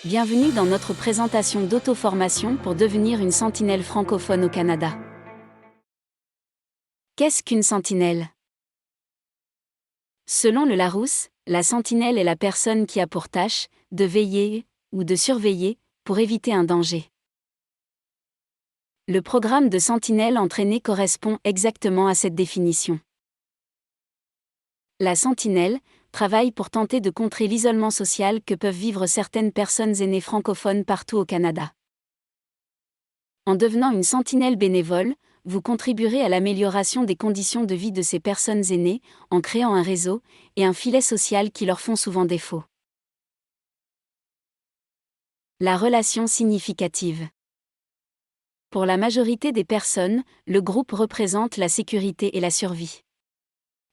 Bienvenue dans notre présentation d'auto-formation pour devenir une sentinelle francophone au Canada. Qu'est-ce qu'une sentinelle? Selon le Larousse, la sentinelle est la personne qui a pour tâche de veiller ou de surveiller pour éviter un danger. Le programme de sentinelle entraînée correspond exactement à cette définition. La sentinelle travaille pour tenter de contrer l'isolement social que peuvent vivre certaines personnes aînées francophones partout au Canada. En devenant une sentinelle bénévole, vous contribuerez à l'amélioration des conditions de vie de ces personnes aînées en créant un réseau et un filet social qui leur font souvent défaut. La relation significative. Pour la majorité des personnes, le groupe représente la sécurité et la survie.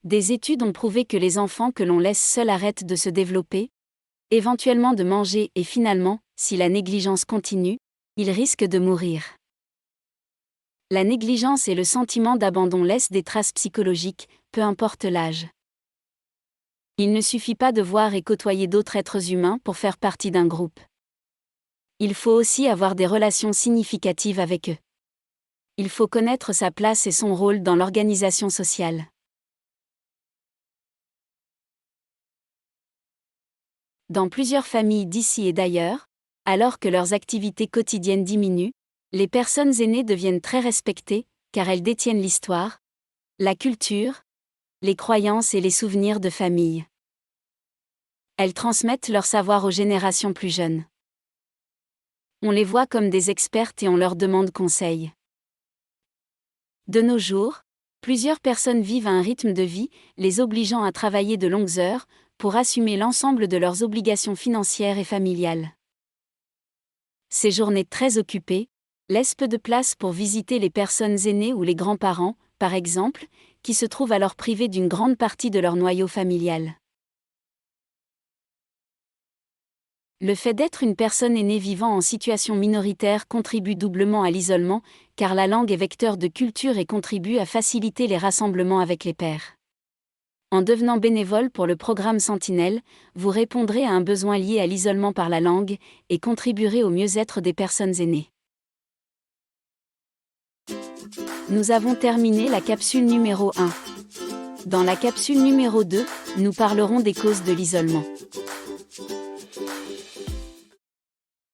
Des études ont prouvé que les enfants que l'on laisse seuls arrêtent de se développer, éventuellement de manger et finalement, si la négligence continue, ils risquent de mourir. La négligence et le sentiment d'abandon laissent des traces psychologiques, peu importe l'âge. Il ne suffit pas de voir et côtoyer d'autres êtres humains pour faire partie d'un groupe. Il faut aussi avoir des relations significatives avec eux. Il faut connaître sa place et son rôle dans l'organisation sociale. Dans plusieurs familles d'ici et d'ailleurs, alors que leurs activités quotidiennes diminuent, les personnes aînées deviennent très respectées, car elles détiennent l'histoire, la culture, les croyances et les souvenirs de famille. Elles transmettent leur savoir aux générations plus jeunes. On les voit comme des expertes et on leur demande conseil. De nos jours, plusieurs personnes vivent à un rythme de vie, les obligeant à travailler de longues heures, pour assumer l'ensemble de leurs obligations financières et familiales. Ces journées très occupées laissent peu de place pour visiter les personnes aînées ou les grands-parents, par exemple, qui se trouvent alors privés d'une grande partie de leur noyau familial. Le fait d'être une personne aînée vivant en situation minoritaire contribue doublement à l'isolement, car la langue est vecteur de culture et contribue à faciliter les rassemblements avec les pairs. En devenant bénévole pour le programme Sentinelle, vous répondrez à un besoin lié à l'isolement par la langue et contribuerez au mieux-être des personnes aînées. Nous avons terminé la capsule numéro 1. Dans la capsule numéro 2, nous parlerons des causes de l'isolement.